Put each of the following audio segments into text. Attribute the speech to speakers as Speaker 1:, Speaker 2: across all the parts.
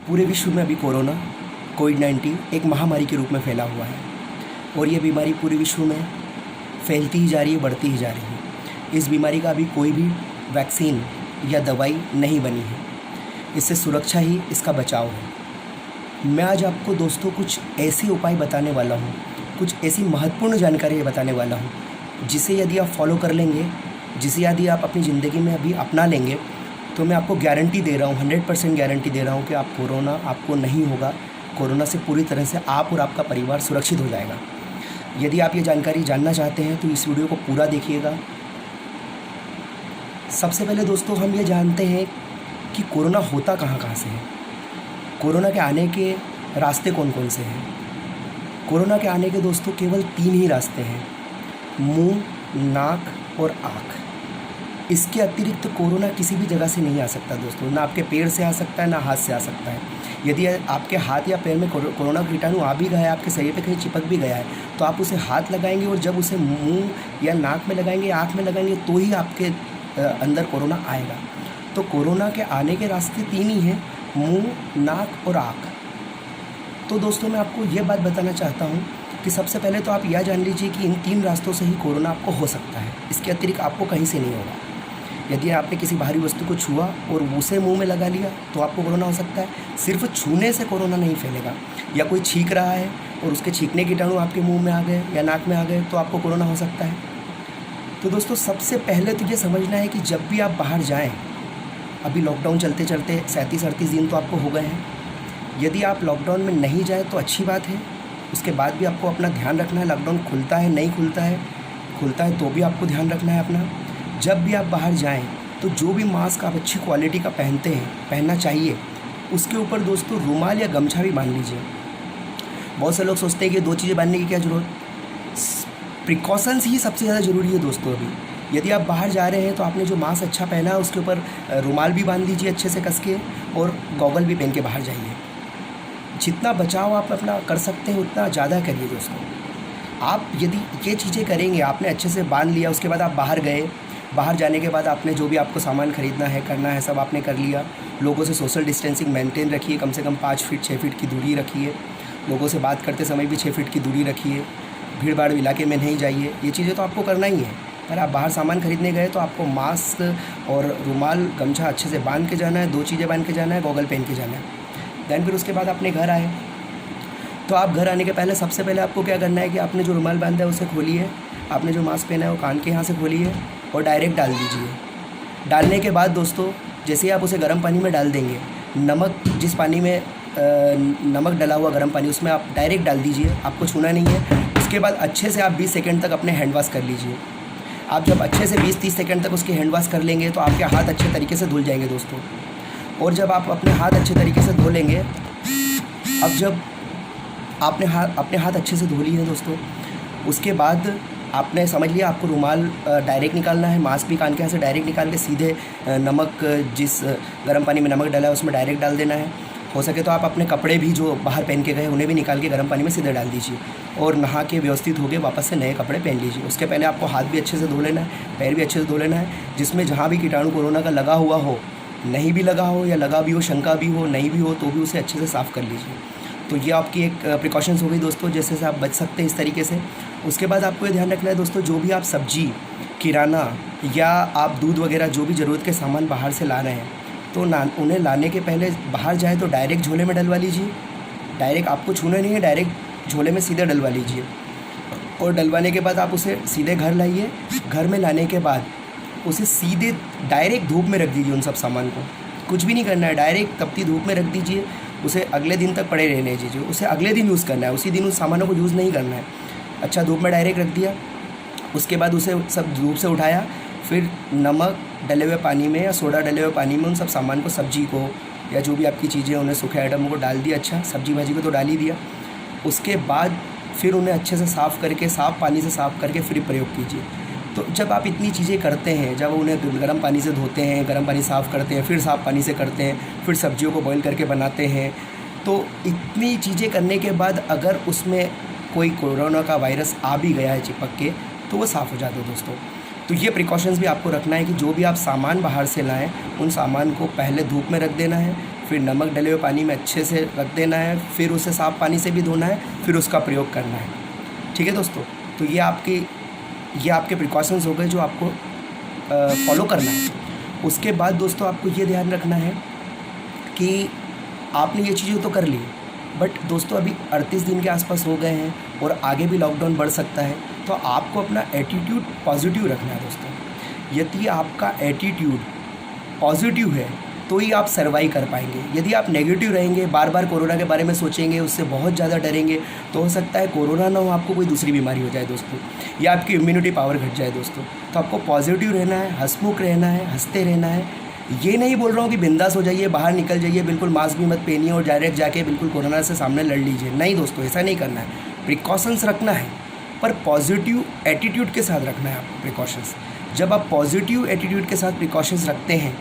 Speaker 1: पूरे विश्व में अभी कोरोना कोविड-19 एक महामारी के रूप में फैला हुआ है और ये बीमारी पूरे विश्व में फैलती ही जा रही है, बढ़ती ही जा रही है। इस बीमारी का अभी कोई भी वैक्सीन या दवाई नहीं बनी है। इससे सुरक्षा ही इसका बचाव है। मैं आज आपको दोस्तों कुछ ऐसे उपाय बताने वाला हूँ, कुछ ऐसी महत्वपूर्ण जानकारी बताने वाला हूँ जिसे यदि आप फॉलो कर लेंगे, जिसे यदि आप अपनी ज़िंदगी में अभी अपना लेंगे तो मैं आपको गारंटी दे रहा हूँ, 100% गारंटी दे रहा हूँ कि आप कोरोना आपको नहीं होगा। कोरोना से पूरी तरह से आप और आपका परिवार सुरक्षित हो जाएगा। यदि आप ये जानकारी जानना चाहते हैं तो इस वीडियो को पूरा देखिएगा। सबसे पहले दोस्तों हम ये जानते हैं कि कोरोना होता कहाँ कहाँ से है। कोरोना के आने के रास्ते कौन कौन से हैं। कोरोना के आने के दोस्तों केवल 3 ही रास्ते हैं, मुंह, नाक और आँख। इसके अतिरिक्त कोरोना किसी भी जगह से नहीं आ सकता दोस्तों, ना आपके पैर से आ सकता है, ना हाथ से आ सकता है। यदि आपके हाथ या पैर में कोरोना कीटाणु आ भी गया है, आपके शरीर पे कहीं चिपक भी गया है, तो आप उसे हाथ लगाएंगे और जब उसे मुंह या नाक में लगाएंगे, आँख में लगाएंगे तो ही आपके अंदर कोरोना आएगा। तो कोरोना के आने के रास्ते 3 ही हैं, मुंह, नाक और आँख। तो दोस्तों मैं आपको ये बात बताना चाहता हूँ कि सबसे पहले तो आप यह जान लीजिए कि इन 3 रास्तों से ही कोरोना आपको हो सकता है। इसके अतिरिक्त आपको कहीं से नहीं होगा। यदि आपने किसी भारी वस्तु को छुआ और उसे मुंह में लगा लिया तो आपको कोरोना हो सकता है। सिर्फ छूने से कोरोना नहीं फैलेगा। या कोई छींक रहा है और उसके छींकने के कीटाणु आपके मुंह में आ गए या नाक में आ गए तो आपको कोरोना हो सकता है। तो दोस्तों सबसे पहले तो ये समझना है कि जब भी आप बाहर जाएं, अभी लॉकडाउन चलते चलते 37-38 दिन तो आपको हो गए हैं। यदि आप लॉकडाउन में नहीं जाए तो अच्छी बात है। उसके बाद भी आपको अपना ध्यान रखना है। लॉकडाउन खुलता है, नहीं खुलता है तो भी आपको ध्यान रखना है अपना। जब भी आप बाहर जाएं तो जो भी मास्क आप अच्छी क्वालिटी का पहनना चाहिए, उसके ऊपर दोस्तों रुमाल या गमछा भी बांध लीजिए। बहुत से लोग सोचते हैं कि 2 चीज़ें बांधने की क्या ज़रूरत। प्रिकॉशंस ही सबसे ज़्यादा ज़रूरी है दोस्तों। अभी यदि आप बाहर जा रहे हैं तो आपने जो मास्क अच्छा पहना है उसके ऊपर रुमाल भी बांध लीजिए अच्छे से कस के, और गॉगल भी पहन के बाहर जाइए। जितना बचाव आप अपना कर सकते हैं उतना ज़्यादा करिए दोस्तों। आप यदि ये चीज़ें करेंगे, आपने अच्छे से बांध लिया, उसके बाद आप बाहर गए, बाहर जाने के बाद आपने जो भी आपको सामान ख़रीदना है, करना है, सब आपने कर लिया। लोगों से सोशल डिस्टेंसिंग मेंटेन रखिए, कम से कम 5 फीट 6 फीट की दूरी रखिए। लोगों से बात करते समय भी 6 फीट की दूरी रखिए। भीड़ भाड़ इलाके में नहीं जाइए। ये चीज़ें तो आपको करना ही है। अगर आप बाहर सामान खरीदने गए तो आपको मास्क और रुमाल गमछा अच्छे से बांध के जाना है, 2 चीज़ें बांध के जाना है, गॉगल पहन के जाना है। दैन फिर उसके बाद अपने घर आए तो आप घर आने के पहले सबसे पहले आपको क्या करना है कि आपने जो रुमाल बांधा है उसे खोलिए, आपने जो मास्क पहना है वो कान के यहाँ से खोलिए और डायरेक्ट डाल दीजिए। डालने के बाद दोस्तों जैसे ही आप उसे गर्म पानी में डाल देंगे, नमक जिस पानी में नमक डला हुआ गर्म पानी उसमें आप डायरेक्ट डाल दीजिए, आपको छूना नहीं है। उसके बाद अच्छे से आप 20 सेकंड तक अपने हैंड वॉश कर लीजिए। आप जब अच्छे से 20-30 सेकंड तक उसके हैंड वॉश कर लेंगे तो आपके हाथ अच्छे तरीके से धुल जाएंगे दोस्तों। और जब आप अपने हाथ अच्छे तरीके से धो लेंगे, अब जब आपने अपने हाथ अच्छे से धो लिए हैं दोस्तों, उसके बाद आपने समझ लिया आपको रुमाल डायरेक्ट निकालना है, मास्क भी कान के यहाँ से डायरेक्ट निकाल के सीधे नमक जिस गर्म पानी में नमक डाला है उसमें डायरेक्ट डाल देना है। हो सके तो आप अपने कपड़े भी जो बाहर पहन के गए उन्हें भी निकाल के गर्म पानी में सीधे डाल दीजिए और नहा के व्यवस्थित हो गए वापस से नए कपड़े पहन लीजिए। उसके पहले आपको हाथ भी अच्छे से धो लेना है, पैर भी अच्छे से धो लेना है। जिसमें जहाँ भी कीटाणु कोरोना का लगा हुआ हो, नहीं भी लगा हो या लगा भी हो, शंका भी हो, नहीं भी हो तो भी उसे अच्छे से साफ़ कर लीजिए। तो ये आपकी एक प्रिकॉशंस हो गई दोस्तों, जैसे से आप बच सकते हैं इस तरीके से। उसके बाद आपको ये ध्यान रखना है दोस्तों, जो भी आप सब्जी, किराना या आप दूध वगैरह जो भी ज़रूरत के सामान बाहर से ला रहे हैं तो उन्हें लाने के पहले बाहर जाए तो डायरेक्ट झोले में डलवा लीजिए। डायरेक्ट आपको छूना नहीं है, डायरेक्ट झोले में सीधे डलवा लीजिए। और डलवाने के बाद आप उसे सीधे घर लाइए। घर में लाने के बाद उसे सीधे डायरेक्ट धूप में रख दीजिए। उन सब सामान को कुछ भी नहीं करना है, डायरेक्ट तपती धूप में रख दीजिए। उसे अगले दिन तक पड़े रहने दीजिए। उसे अगले दिन यूज़ करना है, उसी दिन उस सामानों को यूज़ नहीं करना है। अच्छा, धूप में डायरेक्ट रख दिया, उसके बाद उसे सब धूप से उठाया, फिर नमक डले हुए पानी में या सोडा डले हुए पानी में उन सब सामान को, सब्जी को या जो भी आपकी चीज़ें उन्हें सूखे आइटमों को डाल दिया। अच्छा, सब्जी भाजी को तो डाल ही दिया। उसके बाद फिर उन्हें अच्छे से साफ़ करके, साफ़ पानी से साफ़ करके फिर प्रयोग कीजिए। तो जब आप इतनी चीज़ें करते हैं, जब उन्हें गर्म पानी से धोते हैं, गर्म पानी साफ़ करते हैं, फिर साफ़ पानी से करते हैं, फिर सब्जियों को बॉईल करके बनाते हैं, तो इतनी चीज़ें करने के बाद अगर उसमें कोई कोरोना का वायरस आ भी गया है चिपक के तो वो साफ़ हो जाता है दोस्तों। तो ये प्रिकॉशंस भी आपको रखना है कि जो भी आप सामान बाहर से लाएं उन सामान को पहले धूप में रख देना है, फिर नमक डले हुए पानी में अच्छे से रख देना है, फिर उसे साफ़ पानी से भी धोना है, फिर उसका प्रयोग करना है। ठीक है दोस्तों, तो ये आपके प्रिकॉशंस हो गए जो आपको फॉलो करना है। उसके बाद दोस्तों आपको ये ध्यान रखना है कि आपने ये चीज़ें तो कर ली, बट दोस्तों अभी 38 दिन के आसपास हो गए हैं और आगे भी लॉकडाउन बढ़ सकता है, तो आपको अपना एटीट्यूड पॉजिटिव रखना है दोस्तों। यदि आपका एटीट्यूड पॉजिटिव है तो ही आप सर्वाइव कर पाएंगे। यदि आप नेगेटिव रहेंगे, बार बार कोरोना के बारे में सोचेंगे, उससे बहुत ज़्यादा डरेंगे, तो हो सकता है कोरोना ना हो, आपको कोई दूसरी बीमारी हो जाए दोस्तों, या आपकी इम्यूनिटी पावर घट जाए दोस्तों। तो आपको पॉजिटिव रहना है, हंसमुख रहना है, हंसते रहना है। ये नहीं बोल रहा हूँ कि बिंदास हो जाइए, बाहर निकल जाइए, बिल्कुल मास्क भी मत पहनिए और डायरेक्ट जाके बिल्कुल कोरोना से सामने लड़ लीजिए। नहीं दोस्तों, ऐसा नहीं करना है। प्रिकॉशंस रखना है, पर पॉजिटिव एटीट्यूड के साथ रखना है आपको प्रिकॉशंस। जब आप पॉजिटिव एटीट्यूड के साथ प्रिकॉशंस रखते हैं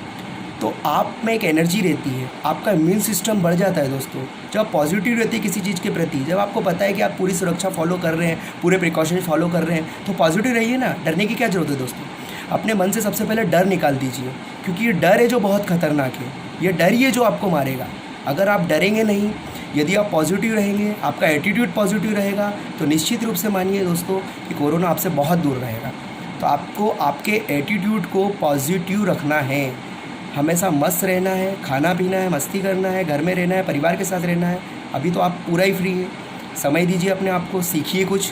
Speaker 1: तो आप में एक एनर्जी रहती है, आपका इम्यून सिस्टम बढ़ जाता है दोस्तों। जब आप पॉजिटिव रहते हैं किसी चीज़ के प्रति, जब आपको पता है कि आप पूरी सुरक्षा फॉलो कर रहे हैं, पूरे प्रिकॉशंस फॉलो कर रहे हैं, तो पॉजिटिव रहिए ना। डरने की क्या ज़रूरत है दोस्तों। अपने मन से सबसे पहले डर निकाल दीजिए, क्योंकि ये डर है जो बहुत खतरनाक है। ये डर ही है जो आपको मारेगा। अगर आप डरेंगे नहीं, यदि आप पॉजिटिव रहेंगे, आपका एटीट्यूड पॉजिटिव रहेगा, तो निश्चित रूप से मानिए दोस्तों कि कोरोना आपसे बहुत दूर रहेगा। तो आपको आपके एटीट्यूड को पॉजिटिव रखना है, हमेशा मस्त रहना है, खाना पीना है, मस्ती करना है, घर में रहना है, परिवार के साथ रहना है। अभी तो आप पूरा ही फ्री है, समय दीजिए अपने आप को, सीखिए कुछ,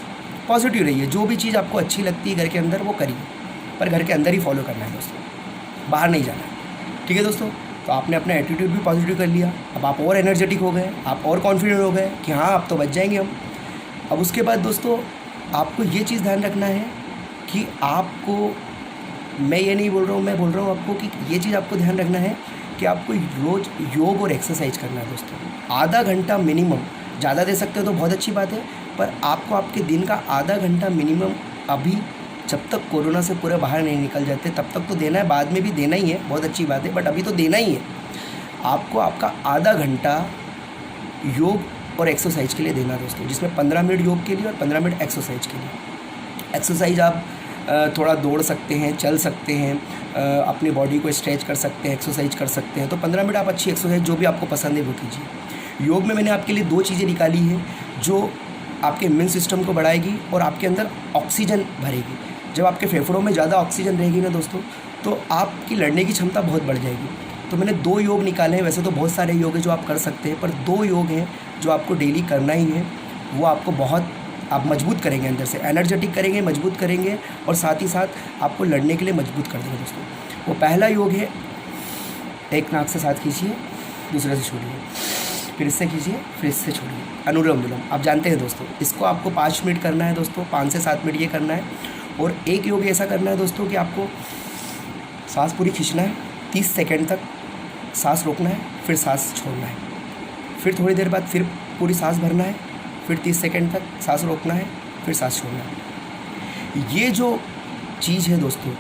Speaker 1: पॉजिटिव रहिए। जो भी चीज़ आपको अच्छी लगती है घर के अंदर वो करिए, पर घर के अंदर ही फॉलो करना है दोस्तों, बाहर नहीं जाना है। ठीक है दोस्तों, तो आपने अपना एटीट्यूड भी पॉजिटिव कर लिया, अब आप और एनर्जेटिक हो गए, आप और कॉन्फिडेंट हो गए कि हाँ अब तो बच जाएंगे हम। अब उसके बाद दोस्तों आपको ये चीज़ ध्यान रखना है कि आपको, मैं ये नहीं बोल रहा हूँ, मैं बोल रहा हूँ आपको कि ये चीज़ आपको ध्यान रखना है कि आपको रोज़ योग और एक्सरसाइज करना है दोस्तों। आधा घंटा मिनिमम, ज़्यादा दे सकते हो तो बहुत अच्छी बात है, पर आपको आपके दिन का आधा घंटा मिनिमम, अभी जब तक कोरोना से पूरे बाहर नहीं निकल जाते तब तक तो देना है, बाद में भी देना ही है, बहुत अच्छी बात है, बट अभी तो देना ही है। आपको आपका आधा घंटा योग और एक्सरसाइज के लिए देना दोस्तों, जिसमें 15 मिनट योग के लिए और 15 मिनट एक्सरसाइज के लिए। एक्सरसाइज आप थोड़ा दौड़ सकते हैं, चल सकते हैं, अपनी बॉडी को स्ट्रेच कर सकते हैं, एक्सरसाइज कर सकते हैं। तो 15 मिनट आप अच्छी एक्सरसाइज जो भी आपको पसंद है वो कीजिए। योग में मैंने आपके लिए 2 चीज़ें निकाली हैं जो आपके इम्यून सिस्टम को बढ़ाएगी और आपके अंदर ऑक्सीजन भरेगी। जब आपके फेफड़ों में ज़्यादा ऑक्सीजन रहेगी ना दोस्तों, तो आपकी लड़ने की क्षमता बहुत बढ़ जाएगी। तो मैंने 2 योग निकाले हैं, वैसे तो बहुत सारे योग हैं जो आप कर सकते हैं, पर 2 योग हैं जो आपको डेली करना ही है। वो आपको बहुत, आप मजबूत करेंगे, अंदर से एनर्जेटिक करेंगे, मजबूत करेंगे, और साथ ही साथ आपको लड़ने के लिए मजबूत कर देंगे दोस्तों। वो पहला योग है, एक नाक से सांस खींचिए, दूसरे से छोड़िए, फिर इससे खींचिए, फिर इससे छोड़िए, अनुलोम विलोम। आप जानते हैं दोस्तों, इसको आपको 5 मिनट करना है दोस्तों, 5 से 7 मिनट ये करना है। और एक योग ऐसा करना है दोस्तों कि आपको सांस पूरी खींचना है, 30 सेकंड तक सांस रोकना है, फिर सांस छोड़ना है, फिर थोड़ी देर बाद फिर पूरी सांस भरना है, फिर 30 सेकंड तक सांस रोकना है, फिर सांस छोड़ना है। ये जो चीज़ है दोस्तों,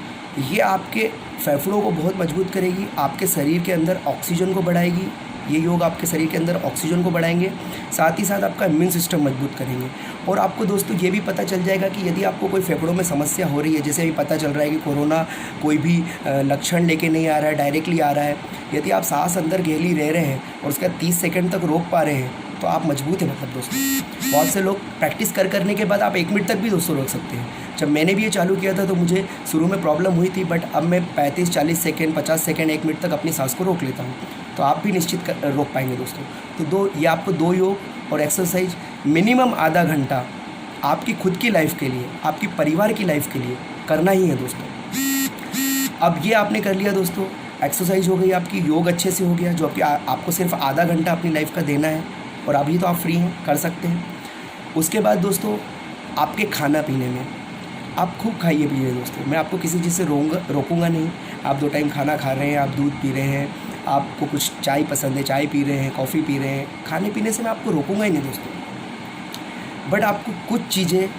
Speaker 1: ये आपके फेफड़ों को बहुत मजबूत करेगी, आपके शरीर के अंदर ऑक्सीजन को बढ़ाएगी। ये योग आपके शरीर के अंदर ऑक्सीजन को बढ़ाएंगे, साथ ही साथ आपका इम्यून सिस्टम मजबूत करेंगे। और आपको दोस्तों ये भी पता चल जाएगा कि यदि आपको कोई फेफड़ों में समस्या हो रही है, जैसे अभी पता चल रहा है कि कोरोना कोई भी लक्षण लेके नहीं आ रहा है, डायरेक्टली आ रहा है। यदि आप सांस अंदर गहरी रह रहे हैं और उसका 30 सेकंड तक रोक पा रहे हैं, तो आप मजबूत हैं मतलब दोस्तों। बहुत से लोग प्रैक्टिस करने के बाद आप 1 मिनट तक भी दोस्तों रोक सकते हैं। जब मैंने भी ये चालू किया था तो मुझे शुरू में प्रॉब्लम हुई थी, बट अब मैं 35-40 सेकंड, 50 सेकंड, 1 मिनट तक अपनी सांस को रोक लेता हूँ। तो आप भी निश्चित रोक पाएंगे दोस्तों। तो ये आपको 2 योग और एक्सरसाइज मिनिमम आधा घंटा आपकी खुद की लाइफ के लिए, आपकी परिवार की लाइफ के लिए करना ही है दोस्तों। अब ये आपने कर लिया दोस्तों, एक्सरसाइज हो गई आपकी, योग अच्छे से हो गया, जो आपको सिर्फ आधा घंटा अपनी लाइफ का देना है, और अभी तो आप फ्री हैं, कर सकते हैं। उसके बाद दोस्तों आपके खाना पीने में आप खूब खाइए पिए दोस्तों। मैं आपको किसी चीज़ से रोकूंगा नहीं। आप 2 टाइम खाना खा रहे हैं, आप दूध पी रहे हैं, आपको कुछ चाय पसंद है, चाय पी रहे हैं, कॉफ़ी पी रहे हैं, खाने पीने से मैं आपको रोकूंगा ही नहीं दोस्तों। बट आपको कुछ चीज़ें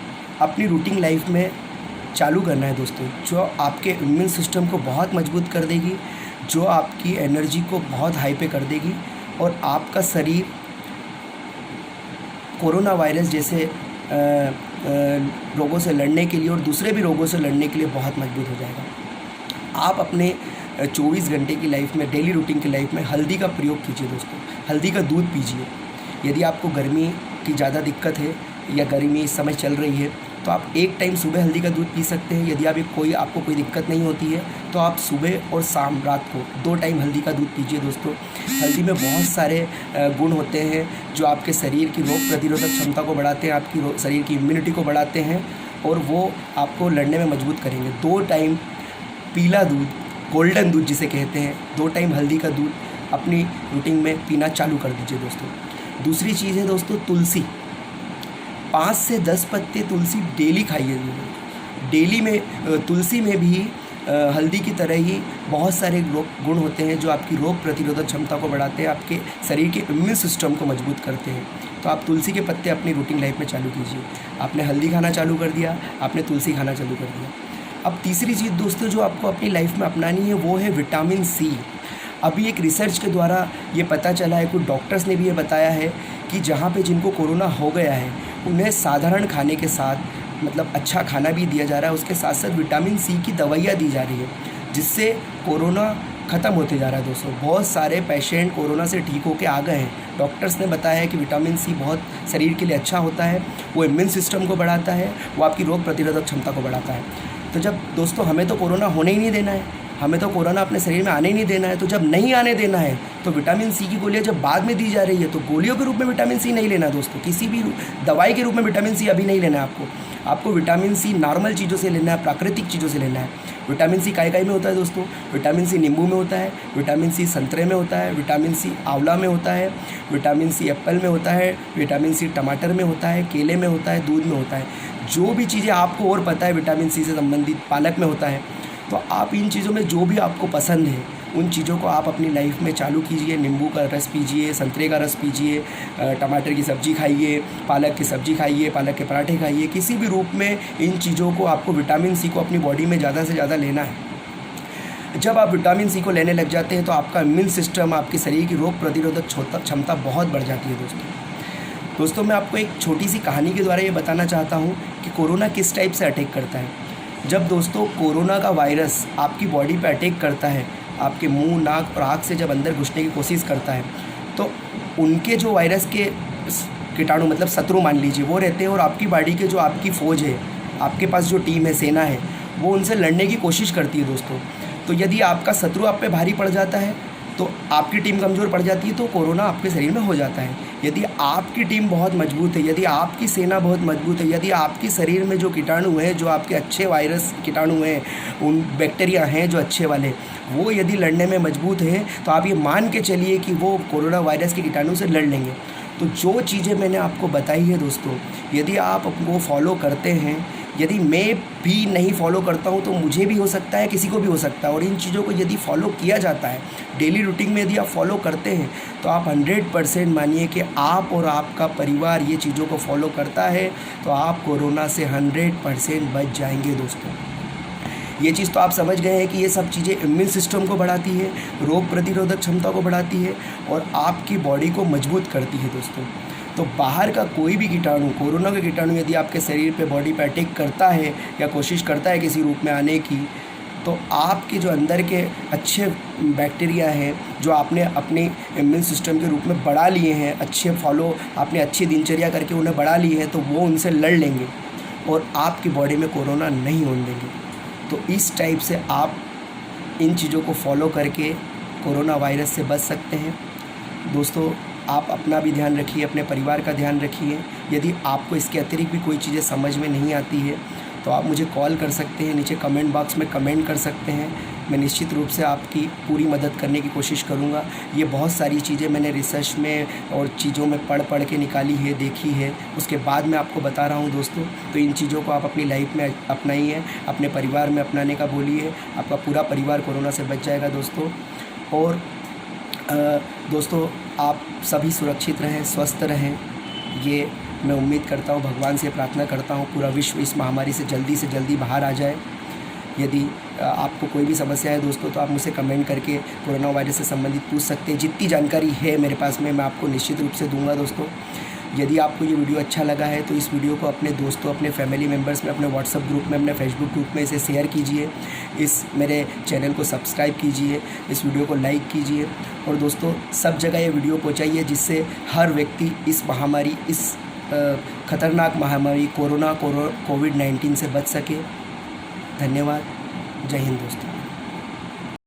Speaker 1: अपनी रूटीन लाइफ में चालू करना है दोस्तों, जो आपके इम्यून सिस्टम को बहुत मजबूत कर देगी, जो आपकी एनर्जी को बहुत हाई पे कर देगी, और आपका शरीर कोरोना वायरस जैसे रोगों से लड़ने के लिए और दूसरे भी रोगों से लड़ने के लिए बहुत मजबूत हो जाएगा। आप अपने 24 घंटे की लाइफ में, डेली रूटीन की लाइफ में हल्दी का प्रयोग कीजिए दोस्तों। हल्दी का दूध पीजिए। यदि आपको गर्मी की ज़्यादा दिक्कत है या गर्मी इस समय चल रही है तो आप एक टाइम सुबह हल्दी का दूध पी सकते हैं। यदि आपको कोई दिक्कत नहीं होती है तो आप सुबह और शाम, रात को 2 टाइम हल्दी का दूध पीजिए दोस्तों। हल्दी में बहुत सारे गुण होते हैं जो आपके शरीर की रोग प्रतिरोधक क्षमता को बढ़ाते हैं, आपकी शरीर की इम्यूनिटी को बढ़ाते हैं और वो आपको लड़ने में मजबूत करेंगे। 2 टाइम पीला दूध, गोल्डन दूध जिसे कहते हैं, 2 टाइम हल्दी का दूध अपनी रूटीन में पीना चालू कर दीजिए दोस्तों। दूसरी चीज़ है दोस्तों तुलसी। 5 से 10 पत्ते तुलसी डेली खाइए। डेली में तुलसी में भी हल्दी की तरह ही बहुत सारे गुण होते हैं जो आपकी रोग प्रतिरोधक क्षमता को बढ़ाते हैं, आपके शरीर के इम्यून सिस्टम को मजबूत करते हैं। तो आप तुलसी के पत्ते अपनी रूटीन लाइफ में चालू कीजिए। आपने हल्दी खाना चालू कर दिया, आपने तुलसी खाना चालू कर दिया। अब तीसरी चीज़ दोस्तों जो आपको अपनी लाइफ में अपनानी है वो है विटामिन सी। अभी एक रिसर्च के द्वारा ये पता चला है, कुछ डॉक्टर्स ने भी ये बताया है कि जहाँ पे जिनको कोरोना हो गया है उन्हें साधारण खाने के साथ, मतलब अच्छा खाना भी दिया जा रहा है, उसके साथ साथ विटामिन सी की दवाइयाँ दी जा रही है जिससे कोरोना ख़त्म होते जा रहा है दोस्तों। बहुत सारे पेशेंट कोरोना से ठीक होकर आ गए हैं। डॉक्टर्स ने बताया है कि विटामिन सी बहुत शरीर के लिए अच्छा होता है, वो इम्यून सिस्टम को बढ़ाता है, वो आपकी रोग प्रतिरोधक क्षमता को बढ़ाता है। तो जब दोस्तों हमें तो कोरोना होने ही नहीं देना है, हमें तो कोरोना अपने शरीर में आने ही नहीं देना है, तो जब नहीं आने देना है तो विटामिन सी की गोलियां जब बाद में दी जा रही है तो गोलियों के रूप में विटामिन सी नहीं लेना दोस्तों। किसी भी दवाई के रूप में विटामिन सी अभी नहीं लेना है आपको विटामिन सी नॉर्मल चीज़ों से लेना है, प्राकृतिक चीज़ों से लेना है। विटामिन सी काय में होता है दोस्तों? विटामिन सी नींबू में होता है, विटामिन सी संतरे में होता है, विटामिन सी आंवला में होता है, विटामिन सी एप्पल में होता है, विटामिन सी टमाटर में होता है, केले में होता है, दूध में होता है। जो भी चीज़ें आपको और पता है विटामिन सी से संबंधित, पालक में होता है। तो आप इन चीज़ों में जो भी आपको पसंद है उन चीज़ों को आप अपनी लाइफ में चालू कीजिए। नींबू का रस पीजिए, संतरे का रस पीजिए, टमाटर की सब्ज़ी खाइए, पालक की सब्ज़ी खाइए, पालक के पराठे खाइए। किसी भी रूप में इन चीज़ों को आपको विटामिन सी को अपनी बॉडी में ज़्यादा से ज़्यादा लेना है। जब आप विटामिन सी को लेने लग जाते हैं तो आपका इम्यून सिस्टम, आपके शरीर की रोग प्रतिरोधक क्षमता बहुत बढ़ जाती है दोस्तों। मैं आपको एक छोटी सी कहानी के द्वारा ये बताना चाहता हूँ कि कोरोना किस टाइप से अटैक करता है। जब दोस्तों कोरोना का वायरस आपकी बॉडी पे अटैक करता है, आपके मुंह, नाक और आँख से जब अंदर घुसने की कोशिश करता है तो उनके जो वायरस के कीटाणु, मतलब शत्रु मान लीजिए, वो रहते हैं और आपकी बॉडी के जो आपकी फ़ौज है, आपके पास जो टीम है, सेना है, वो उनसे लड़ने की कोशिश करती है दोस्तों। तो यदि आपका शत्रु आप पे भारी पड़ जाता है तो आपकी टीम कमज़ोर पड़ जाती है तो कोरोना आपके शरीर में हो जाता है। यदि आपकी टीम बहुत मजबूत है, यदि आपकी सेना बहुत मजबूत है, यदि आपके शरीर में जो कीटाणु हैं, जो आपके अच्छे वायरस कीटाणु हैं, उन बैक्टीरिया हैं जो अच्छे वाले, वो यदि लड़ने में मजबूत हैं तो आप ये मान के चलिए कि वो कोरोना वायरस के कीटाणु से लड़ लेंगे। तो जो चीज़ें मैंने आपको बताई है दोस्तों, यदि आप वो फॉलो करते हैं, यदि मैं भी नहीं फॉलो करता हूँ तो मुझे भी हो सकता है, किसी को भी हो सकता है। और इन चीज़ों को यदि फॉलो किया जाता है डेली रूटीन में, यदि आप फॉलो करते हैं तो आप 100% मानिए कि आप और आपका परिवार ये चीज़ों को फॉलो करता है तो आप कोरोना से 100% बच जाएंगे दोस्तों। ये चीज़ तो आप समझ गए हैं कि ये सब चीज़ें इम्यून सिस्टम को बढ़ाती है, रोग प्रतिरोधक क्षमता को बढ़ाती है और आपकी बॉडी को मजबूत करती है दोस्तों। तो बाहर का कोई भी कीटाणु, कोरोना का कीटाणु यदि आपके शरीर पे, बॉडी पे अटैक करता है या कोशिश करता है किसी रूप में आने की, तो आपके जो अंदर के अच्छे बैक्टीरिया हैं जो आपने अपने इम्यून सिस्टम के रूप में बढ़ा लिए हैं, आपने अच्छी दिनचर्या करके उन्हें बढ़ा लिए हैं, तो वो उनसे लड़ लेंगे और आपकी बॉडी में कोरोना नहीं होने देंगे। तो इस टाइप से आप इन चीज़ों को फॉलो करके कोरोना वायरस से बच सकते हैं दोस्तों। आप अपना भी ध्यान रखिए, अपने परिवार का ध्यान रखिए। यदि आपको इसके अतिरिक्त भी कोई चीज़ें समझ में नहीं आती है तो आप मुझे कॉल कर सकते हैं, नीचे कमेंट बॉक्स में कमेंट कर सकते हैं। मैं निश्चित रूप से आपकी पूरी मदद करने की कोशिश करूँगा। ये बहुत सारी चीज़ें मैंने रिसर्च में और चीज़ों में पढ़ के निकाली है, देखी है, उसके बाद मैं आपको बता रहा हूँ दोस्तों। तो इन चीज़ों को आप अपनी लाइफ में अपनाइए, अपने परिवार में अपनाने का बोलिए, आपका पूरा परिवार कोरोना से बच जाएगा दोस्तों। और दोस्तों आप सभी सुरक्षित रहें, स्वस्थ रहें, ये मैं उम्मीद करता हूँ, भगवान से प्रार्थना करता हूँ पूरा विश्व इस महामारी से जल्दी बाहर आ जाए। यदि आपको कोई भी समस्या है दोस्तों तो आप मुझसे कमेंट करके कोरोना वायरस से संबंधित पूछ सकते हैं। जितनी जानकारी है मेरे पास में मैं आपको निश्चित रूप से दूंगा दोस्तों। यदि आपको ये वीडियो अच्छा लगा है तो इस वीडियो को अपने दोस्तों, अपने फैमिली मेम्बर्स में, अपने व्हाट्सएप ग्रुप में, अपने फेसबुक ग्रुप में इसे शेयर कीजिए। इस मेरे चैनल को सब्सक्राइब कीजिए, इस वीडियो को लाइक कीजिए और दोस्तों सब जगह ये वीडियो पहुँचाइए, जिससे हर व्यक्ति इस महामारी, इस खतरनाक महामारी कोविड-19 से बच सके। धन्यवाद। जय हिंद दोस्तों।